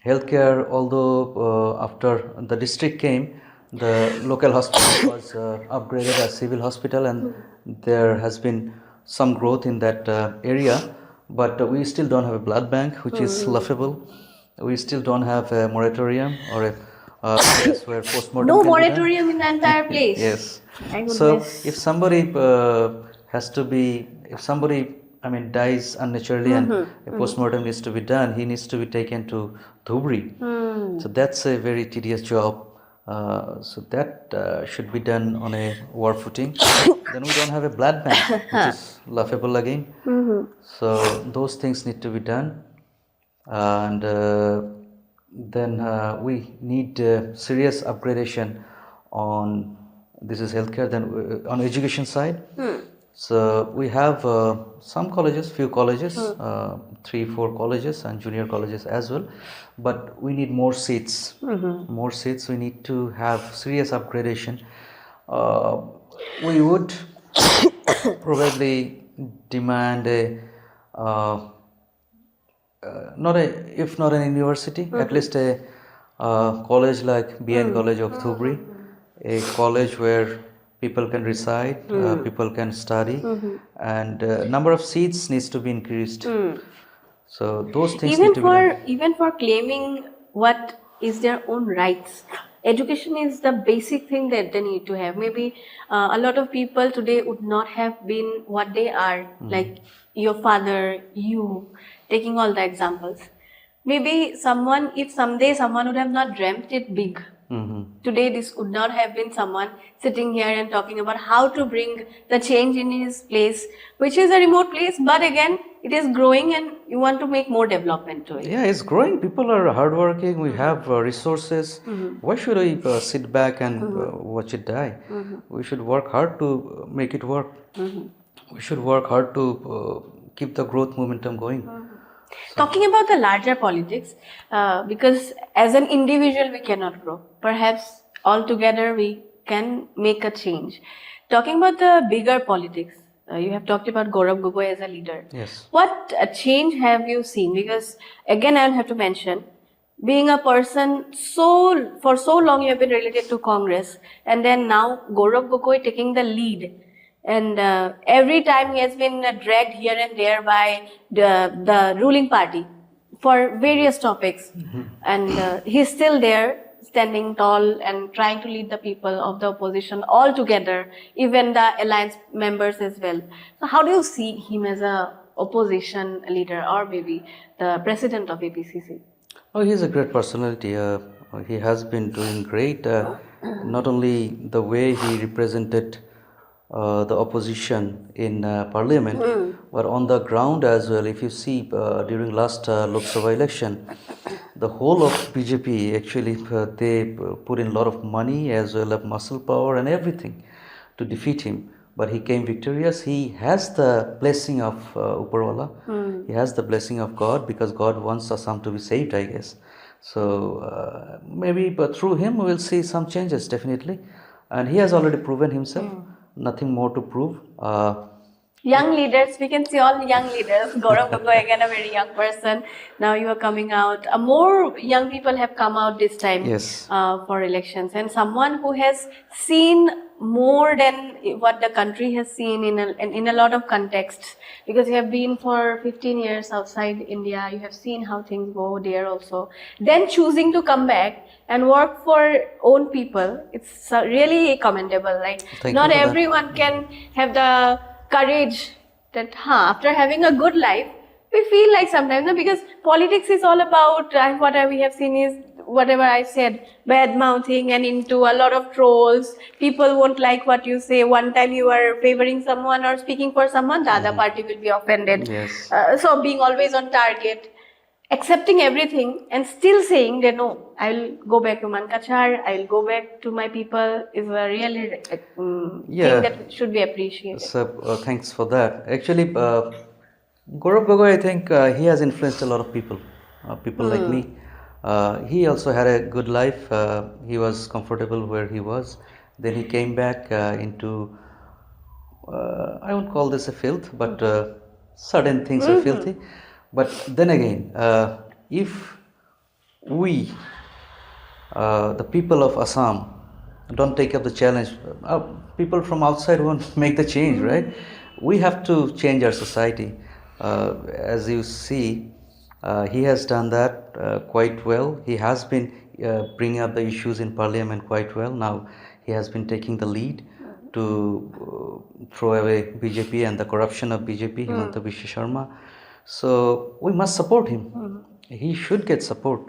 Healthcare, although after the district came, the local hospital was upgraded as civil hospital, and there has been some growth in that area. But we still don't have a blood bank, which is laughable. We still don't have a moratorium or a place where postmortem. No moratorium in the entire place. Yes. So if somebody if somebody, I mean, dies unnaturally and a postmortem needs to be done, he needs to be taken to Dhubri. So that's a very tedious job. So that should be done on a war footing. Then we don't have a blood bank, which is laughable again. So those things need to be done, and then we need serious upgradation on, this is healthcare. Then on education side, so we have some colleges, few colleges, 3-4 colleges and junior colleges as well, but we need more seats. More seats. We need to have serious upgradation. We would probably demand not a university, at least a college like BN College of Dhubri, a college where people can reside, people can study, and number of seats needs to be increased. So those things need to be done. Even for claiming what is their own rights, education is the basic thing that they need to have. Maybe a lot of people today would not have been what they are, like your father, you, taking all the examples. Maybe if someday someone would have not dreamt it big, today this would not have been someone sitting here and talking about how to bring the change in his place, which is a remote place, but again, it is growing and you want to make more development to it. Yeah, it's growing. People are hardworking. We have resources. Why should I sit back and watch it die? We should work hard to make it work. We should work hard to keep the growth momentum going. Talking about the larger politics, because as an individual we cannot grow. Perhaps all together we can make a change. Talking about the bigger politics, you have talked about Gaurav Gogoi as a leader. Yes. What change have you seen? Because again, I'll have to mention, being a person for so long you have been related to Congress, and then now Gaurav Gogoi taking the lead And every time he has been dragged here and there by the ruling party for various topics. And he's still there, standing tall and trying to lead the people of the opposition all together, even the alliance members as well. So how do you see him as a opposition leader, or maybe the president of APCC? Oh, he's a great personality. He has been doing great. Not only the way he represented the opposition in parliament, but on the ground as well. If you see during last Lok Sabha election, the whole of BJP actually they put in a lot of money as well as muscle power and everything to defeat him. But he came victorious. He has the blessing of Uparwala. He has the blessing of God, because God wants Assam to be saved, I guess. So maybe, but through him we will see some changes definitely. And he has already proven himself. Nothing more to prove. Young leaders, we can see all young leaders. Gaurav Gogoi, again, a very young person. Now you are coming out. More young people have come out this time. Yes. For elections. And someone who has seen more than what the country has seen in a lot of contexts. Because you have been for 15 years outside India. You have seen how things go there also. Then choosing to come back and work for own people, it's really commendable. Like, not everyone can have the courage that after having a good life, we feel like sometimes, because politics is all about what we have seen is whatever I said, bad mouthing and into a lot of trolls. People won't like what you say. One time you are favoring someone or speaking for someone, the other party will be offended. Yes. So being always on target, accepting everything and still saying that no, I'll go back to Mankachar, I'll go back to my people, is a really thing that should be appreciated. So thanks for that. Actually, Gaurav Gogoi, I think he has influenced a lot of people, like me. He also had a good life. He was comfortable where he was. Then he came back into, I won't call this a filth, but certain things are filthy. But then again, if we, the people of Assam, don't take up the challenge, people from outside won't make the change, right? We have to change our society. As you see, he has done that quite well. He has been bringing up the issues in parliament quite well. Now he has been taking the lead to throw away BJP and the corruption of BJP, Himanta Biswa Sharma. So we must support him. He should get support.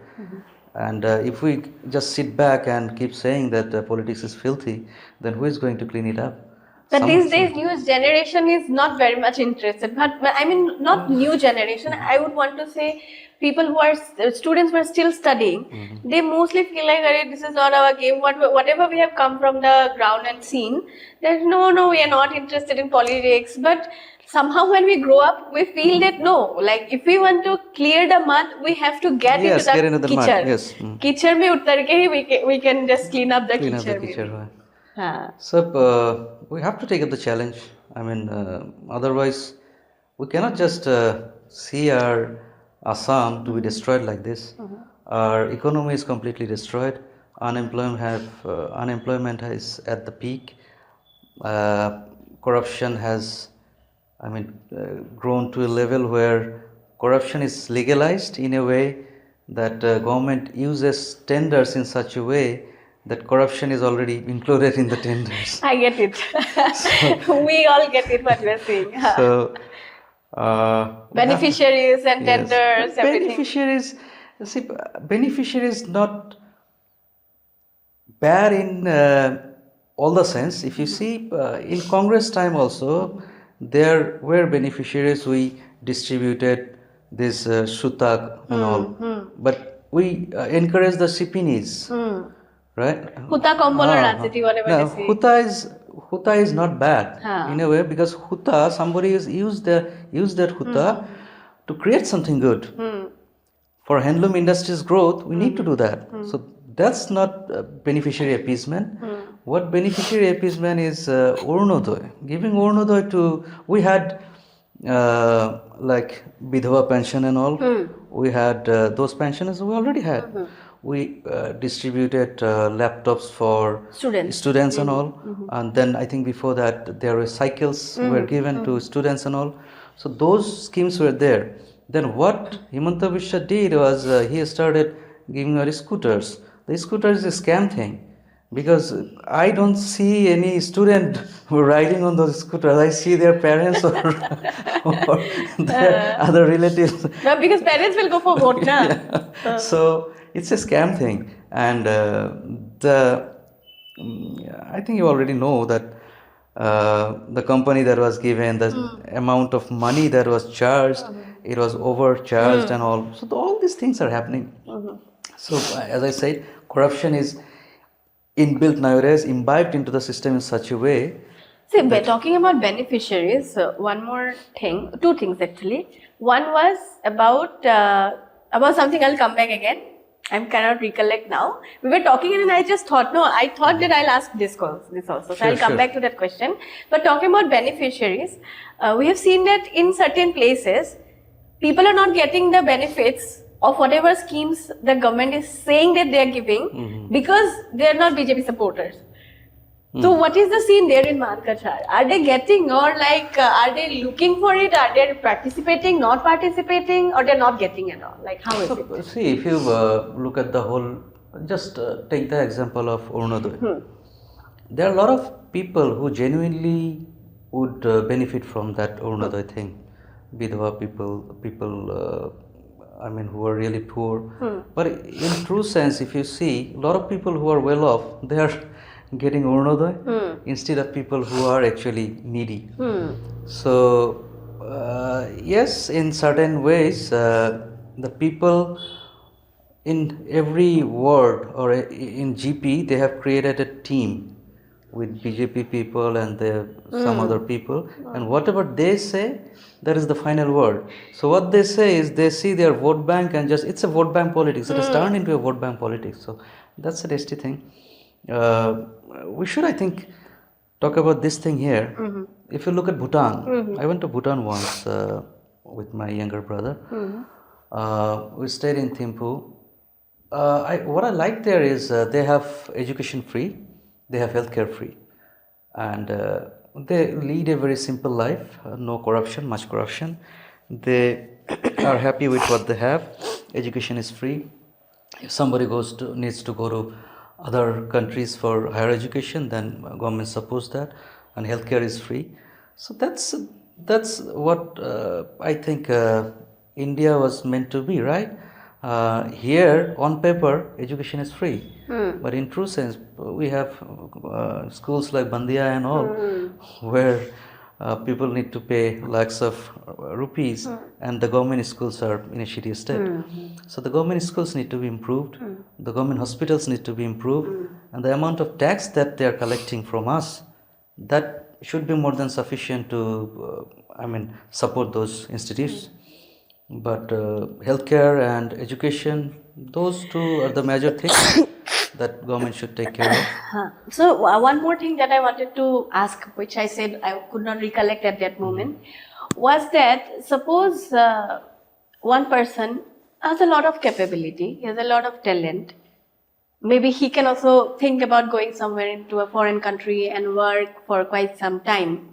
And if we just sit back and keep saying that politics is filthy, then who is going to clean it up? But these days, new generation is not very much interested. But I mean, not new generation. I would want to say people who are students who are still studying. They mostly feel like, this is not our game. Whatever we have come from the ground and seen, that no, we are not interested in politics. But somehow when we grow up, we feel that no, like if we want to clear the mud, we have to get into the kitchen. Yes. Kitchen mein uttar ke we can just clean up the kitchen. So we have to take up the challenge. I mean, otherwise we cannot just see our Assam to be destroyed like this. Our economy is completely destroyed. Unemployment is at the peak. Corruption has, grown to a level where corruption is legalized in a way that government uses tenders in such a way that corruption is already included in the tenders. I get it. We all get it what we are saying. So, beneficiaries and tenders, everything. Beneficiaries not bad in all the sense. If you see in Congress time also, there were beneficiaries. We distributed this Shutak and all, but we encourage the Sipinis. Right? Huta Kombola Rajati, whatever they say. Huta is not bad in a way, because Huta, somebody has used that Huta to create something good. For handloom industry's growth, we need to do that. So that's not beneficiary appeasement. What beneficiary appeasement is Ornodoy. Giving Ornodoy to, we had like Bidhava pension and all. We had those pensions we already had. we distributed laptops for Students. and all. And then I think before that there were cycles were given to students and all. So those schemes were there. Then what Himanta Biswa did was he started giving out scooters. The scooter is a scam thing. Because I don't see any student who are riding on those scooters. I see their parents or, or their other relatives. No, because parents will go for vote, na? So it's a scam thing, and I think you already know that the company that was given, the amount of money that was charged, it was overcharged and all. So all these things are happening. So as I said, corruption is inbuilt nowadays, imbibed into the system in such a way. See, talking about beneficiaries, one more thing, two things actually. One was about something. I'll come back again. I cannot recollect now. We were talking and I just thought, I thought that I'll ask this also. So I'll come back to that question. But talking about beneficiaries, we have seen that in certain places, people are not getting the benefits of whatever schemes the government is saying that they are giving because they are not BJP supporters. So what is the scene there in Mankachar? Are they getting, or like are they looking for it? Are they participating, not participating, or they're not getting at all? Like how is it? See, if you look at the whole, just take the example of Arunodaya. There are a lot of people who genuinely would benefit from that Arunodaya thing. Vidhava people who are really poor. But in true sense, if you see, a lot of people who are well off, they are getting Arunodaya instead of people who are actually needy. So, yes, in certain ways, the people in every ward or in GP, they have created a team with BJP people and some other people, and whatever they say, that is the final word. So what they say is they see their vote bank and just, it's a vote bank politics. It has turned into a vote bank politics. So that's a tasty thing. We should, I think, talk about this thing here. If you look at Bhutan, I went to Bhutan once with my younger brother. We stayed in Thimphu. What I like there is they have education free, they have healthcare free, and they lead a very simple life, no corruption, much corruption. They are happy with what they have. Education is free. If somebody needs to go to other countries for higher education, then government supports that, and healthcare is free. So that's what I think India was meant to be, right? Here on paper education is free, but in true sense we have schools like Bandia and all where people need to pay lakhs of rupees, and the government schools are in a shitty state. So the government schools need to be improved, the government hospitals need to be improved, and the amount of tax that they are collecting from us, that should be more than sufficient to support those institutes. But healthcare and education, those two are the major things that government should take care of. So one more thing that I wanted to ask, which I said I could not recollect at that moment, was that suppose one person has a lot of capability, he has a lot of talent. Maybe he can also think about going somewhere into a foreign country and work for quite some time.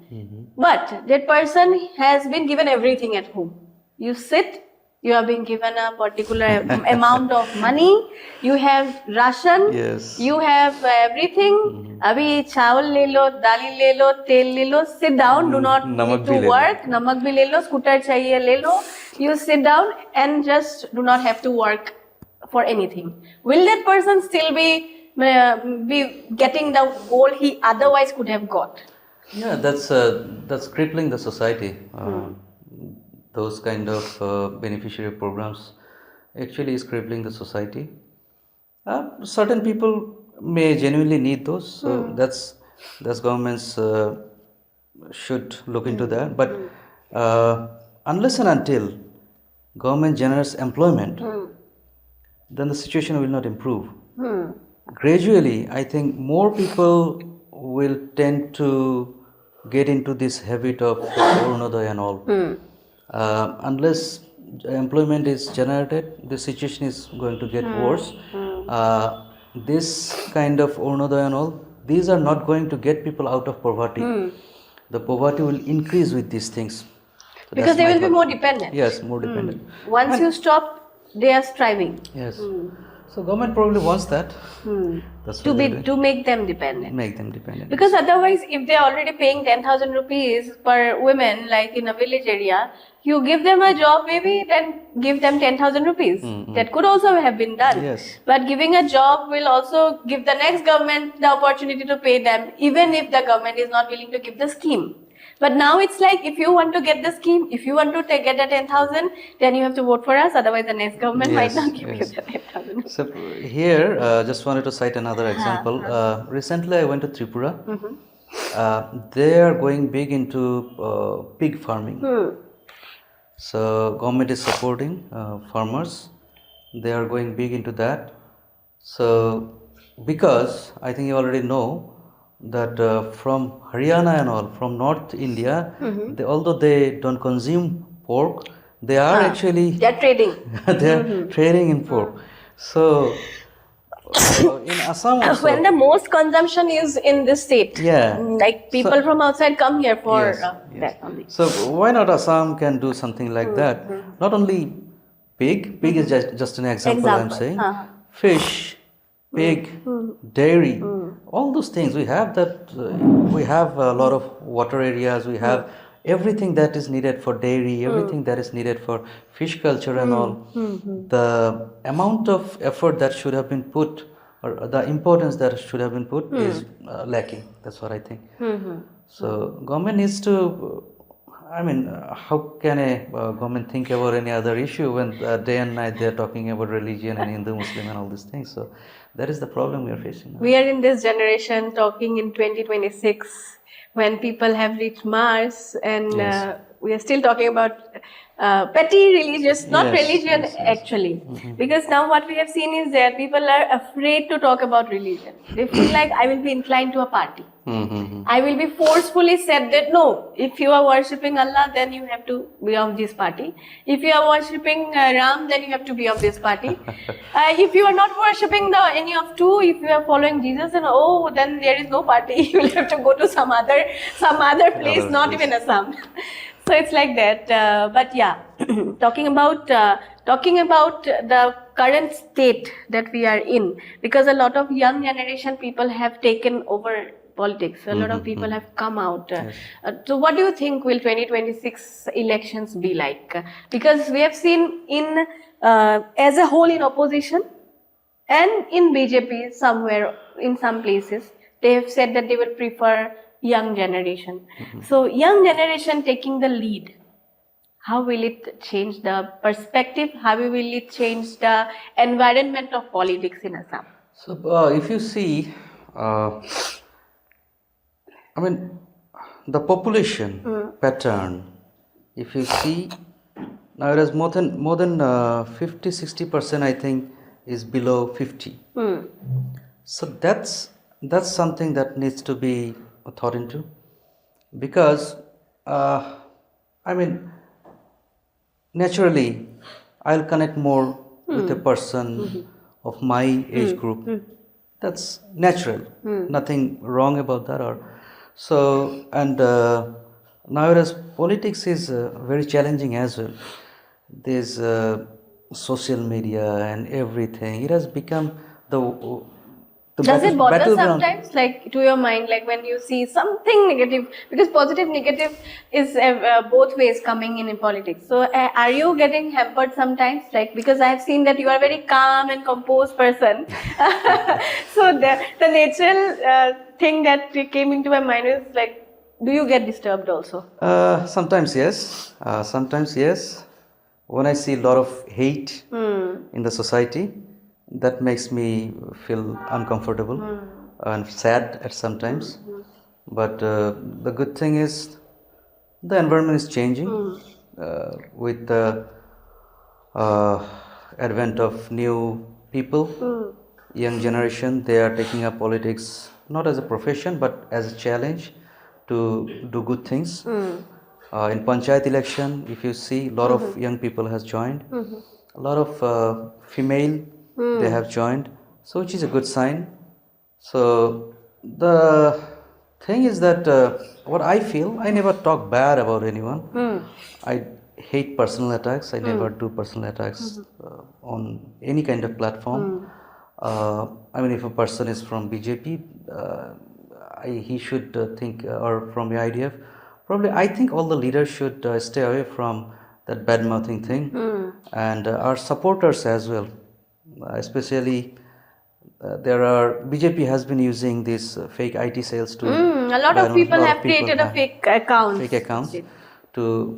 But that person has been given everything at home. You sit, you are being given a particular amount of money, you have ration, you have everything. Abhi chawal le lo, dali le lo, tel le lo, sit down, do not need to work, namak bhi le lo, scooter chahiye le lo. You sit down and just do not have to work for anything. Will that person still be getting the goal he otherwise could have got? Yeah, that's crippling the society. Those kind of beneficiary programs actually is crippling the society. Certain people may genuinely need those, so that's governments should look into that. But unless and until government generates employment, then the situation will not improve. Gradually, I think more people will tend to get into this habit of Arunodaya and all. Unless employment is generated, the situation is going to get worse. This kind of Ornodoy and all, these are not going to get people out of poverty. The poverty will increase with these things. So because they will be more dependent. Yes, more dependent. Once you stop, they are striving. Yes. So government probably wants that. That's what To make them dependent. Make them dependent. Because otherwise, if they are already paying 10,000 rupees per woman, like in a village area, you give them a job, maybe then give them 10,000 rupees. That could also have been done. Yes. But giving a job will also give the next government the opportunity to pay them, even if the government is not willing to give the scheme. But now it's like, if you want to get the scheme, if you want to get the 10,000, then you have to vote for us. Otherwise, the next government might not give you the 10,000. So here, just wanted to cite another example. Recently, I went to Tripura. They are going big into pig farming. So government is supporting farmers. They are going big into that. So because I think you already know that from Haryana and all, from North India, although they don't consume pork, they are actually they are trading. they are trading in pork. So in Assam also, When the most consumption is in this state, like people from outside come here for that only. So why not Assam can do something like that? Not only pig is just an example. I'm saying fish, pig, dairy, all those things. We have that. We have a lot of water areas. We have everything that is needed for dairy, everything that is needed for fish culture and all. The amount of effort that should have been put, or the importance that should have been put, is lacking. That's what I think. So government needs to. I mean, how can a government think about any other issue when day and night they are talking about religion and Hindu, Muslim and all these things? So that is the problem we are facing now. We are in this generation talking in 2026 when people have reached Mars, and we are still talking about petty religious, not religion actually. Because now what we have seen is that people are afraid to talk about religion. They feel like, I will be inclined to a party. I will be forcefully said that no, if you are worshipping Allah, then you have to be of this party. If you are worshipping Ram, then you have to be of this party. If you are not worshipping any of two, if you are following Jesus, then there is no party. You will have to go to some other place, not even Assam. So it's like that. But yeah, talking about the current state that we are in, because a lot of young generation people have taken over politics. A lot of people have come out. So what do you think will 2026 elections be like? Because we have seen in as a whole in opposition and in BJP somewhere in some places, they have said that they would prefer young generation. So young generation taking the lead, how will it change the perspective? How will it change the environment of politics in Assam? So if you see, I mean, the population pattern, if you see, now it is more than 50-60%, I think, is below 50. So that's something that needs to be thought into, because I mean, naturally I'll connect more with a person of my age group. That's natural. Nothing wrong about that. So, and nowadays politics is very challenging as well. There's social media and everything. It has become the does it bother sometimes, like to your mind, like when you see something negative? Because positive, negative is both ways coming in politics. So are you getting hampered sometimes? Like, because I have seen that you are a very calm and composed person. So the natural thing that came into my mind is like, do you get disturbed also? Sometimes yes. Sometimes yes. When I see a lot of hate in the society, that makes me feel uncomfortable and sad at sometimes. But the good thing is the environment is changing with the advent of new people, young generation. They are taking up politics not as a profession but as a challenge to do good things. In Panchayat election, if you see, a lot of young people has joined, a lot of female they have joined, so which is a good sign. So the thing is that what I feel, I never talk bad about anyone. I hate personal attacks. I never do personal attacks on any kind of platform. I mean, if a person is from BJP, he should think, or from the IDF, probably I think all the leaders should stay away from that bad mouthing thing, and our supporters as well, especially. There are BJP has been using these fake IT sales to A lot of people have created a fake account. Fake accounts to,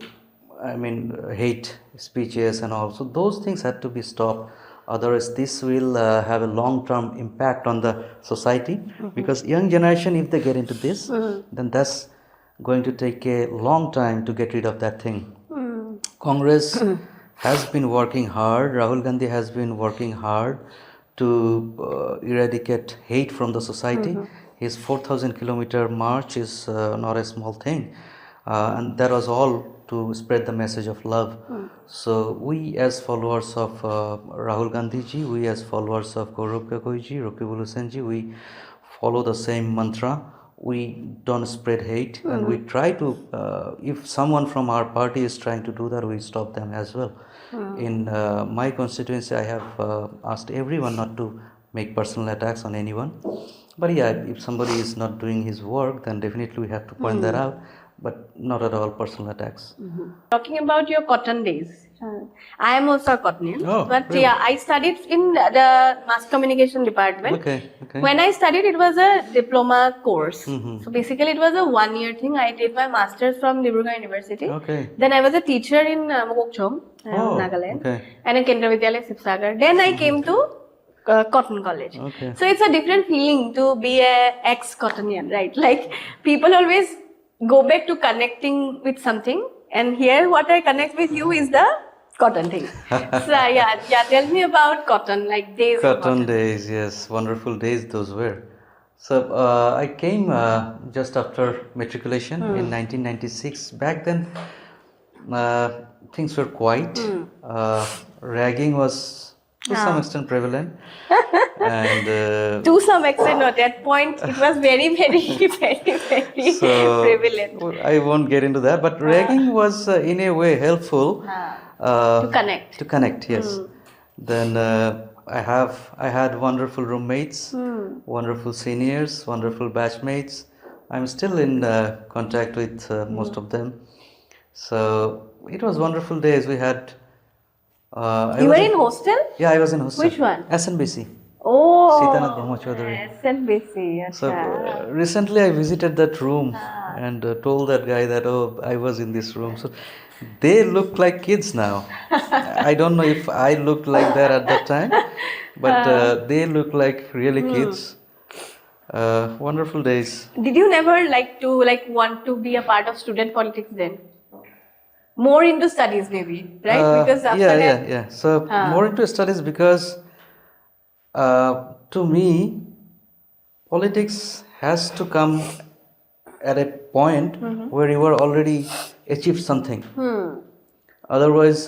I mean, hate speeches and all. So those things had to be stopped. Otherwise, this will have a long-term impact on the society, because young generation, if they get into this, then that's going to take a long time to get rid of that thing. Congress has been working hard. Rahul Gandhi has been working hard to eradicate hate from the society. His 4,000-kilometer march is not a small thing, and that was all to spread the message of love. So we as followers of Rahul Gandhi ji, we as followers of Gaurav Gogoi ji, Rakibul Hussain ji, we follow the same mantra. We don't spread hate, and we try to, if someone from our party is trying to do that, we stop them as well. In my constituency, I have asked everyone not to make personal attacks on anyone. But yeah, if somebody is not doing his work, then definitely we have to point that out, but not at all personal attacks. Talking about your cotton days, I am also a cottonian, but really? yeah, I studied in the mass communication department. Okay. When I studied, it was a diploma course. So basically, it was a 1-year thing. I did my master's from Dibrugarh University. Okay. Then I was a teacher in Mokokchung, Nagaland, and in Kendra Vidyalaya, Sibsagar. Then I came to Cotton College. So it's a different feeling to be a ex-cottonian, right? Like people always go back to connecting with something, and here what I connect with you is the cotton thing. So yeah, tell me about cotton, like days of Cotton days, yes, wonderful days those were. So I came just after matriculation in 1996. Back then, things were quiet. Ragging was to some extent prevalent, and to some extent, not at that point, it was very, very, very so prevalent. I won't get into that, but ragging was in a way helpful to connect. To connect, yes. Then I had wonderful roommates, wonderful seniors, wonderful batchmates. I'm still in contact with most of them. So it was wonderful days. We had. You were in hostel? Yeah, I was in hostel. Which one? SNBC. Oh, Sitanath Brahma Chaudhary. SNBC. So recently I visited that room and told that guy that, oh, I was in this room. So they look like kids now. I don't know if I looked like that at that time, but they look like really kids. Wonderful days. Did you never want to be a part of student politics then? More into studies maybe, right? Because after that... Yeah. So more into studies because to me, politics has to come at a point where you are already achieved something. Otherwise,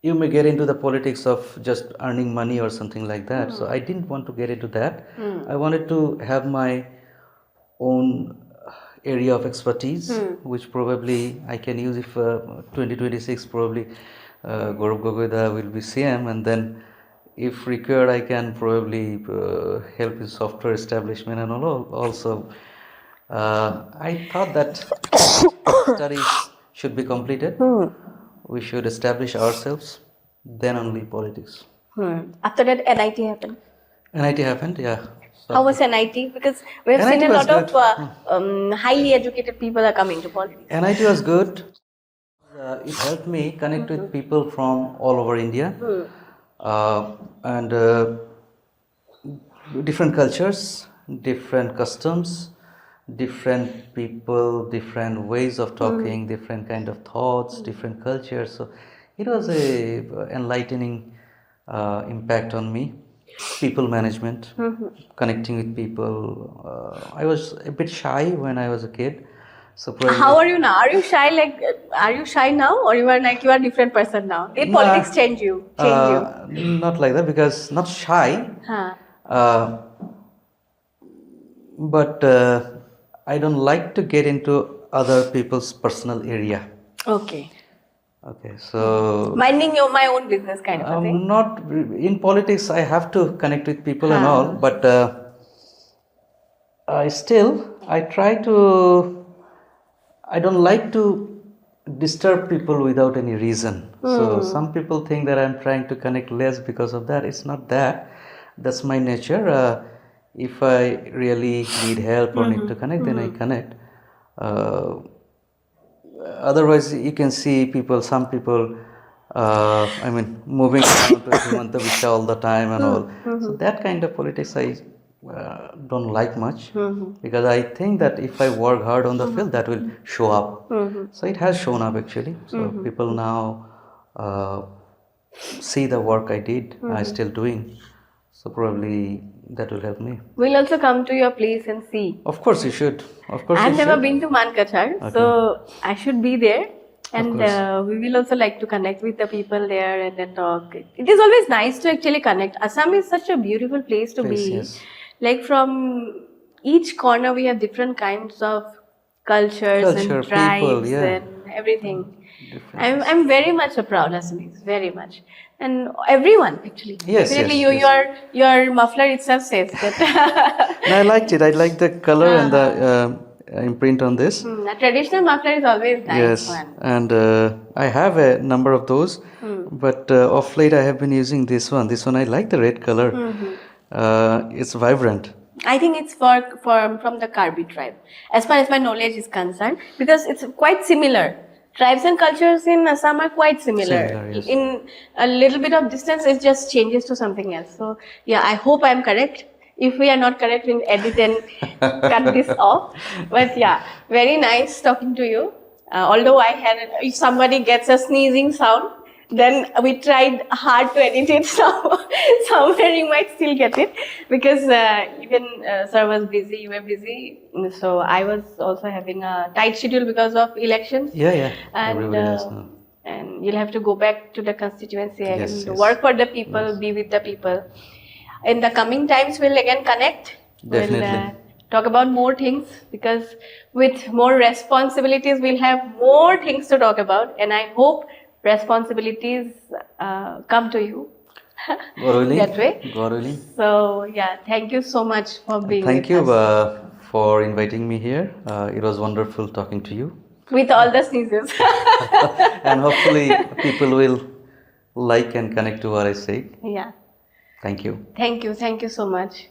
you may get into the politics of just earning money or something like that. So I didn't want to get into that. I wanted to have my own area of expertise, which probably I can use if 2026 probably Gaurav Gogoi will be CM, and then if required I can probably help in software establishment and all also. I thought that studies should be completed. We should establish ourselves, then only politics. After that, NIT happened. NIT happened, yeah. So how was NIT? Because we have seen a lot of highly educated people are coming to politics. NIT was good. It helped me connect with people from all over India and different cultures, different customs, different people, different ways of talking, different kind of thoughts, different cultures. So it was a enlightening impact on me. People management, connecting with people. I was a bit shy when I was a kid, So probably, How are you now? Are you shy? Like, are you shy now, or you are like you are a different person now? Did Nah, politics change you? not like that, because not shy, Huh. uh, but I don't like to get into other people's personal area. Okay. Okay, so Minding my own business kind of a thing. not in politics. I have to connect with people and Huh. all, but I try to. I don't like to disturb people without any reason. So some people think that I'm trying to connect less because of that. It's not that. That's my nature. If I really need help or need to connect, then I connect. Uh, Otherwise, you can see people. Some people, moving around to Himanta Bisha all the time and all. So that kind of politics I don't like much, because I think that if I work hard on the field, that will show up. So it has shown up actually. So people now see the work I did, I still doing. So probably that will help me. We'll also come to your place and see. Of course you should. Of course I've you never should. been to Mankachar, so I should be there. And course. we will also like to connect with the people there and then talk. It is always nice to actually connect. Assam is such a beautiful place to be. Yes. Like from each corner, we have different kinds of cultures Culture, and tribes people, yeah. and everything. Different. I'm very much a proud Assamese, very much, and everyone actually. Yes, Definitely, yes, your muffler itself says that. No, I liked it. I liked the color and the imprint on this. A traditional muffler is always nice Yes, one. and I have a number of those, but of late I have been using this one. This one I like the red color. It's vibrant. I think it's from the Karbi tribe, as far as my knowledge is concerned, because it's quite similar. Tribes and cultures in Assam are quite similar. Similar, yes. In a little bit of distance, it just changes to something else. So, yeah, I hope I'm correct. If we are not correct, we'll edit and cut this off. But yeah, very nice talking to you. Although if somebody gets a sneezing sound, then we tried hard to edit it. So somewhere you might still get it, because even sir was busy, you were busy. So I was also having a tight schedule because of elections. Yeah. And Everybody does now. and you'll have to go back to the constituency and Yes. work for the people, be with the people. In the coming times, we'll again connect. Definitely. We'll talk about more things, because with more responsibilities, we'll have more things to talk about. And I hope responsibilities come to you that way. God willing. So, yeah, thank you so much for being Thank with you us. for inviting me here. It was wonderful talking to you. With all the sneezes. And hopefully people will like and connect to what I say. Yeah. Thank you. Thank you so much.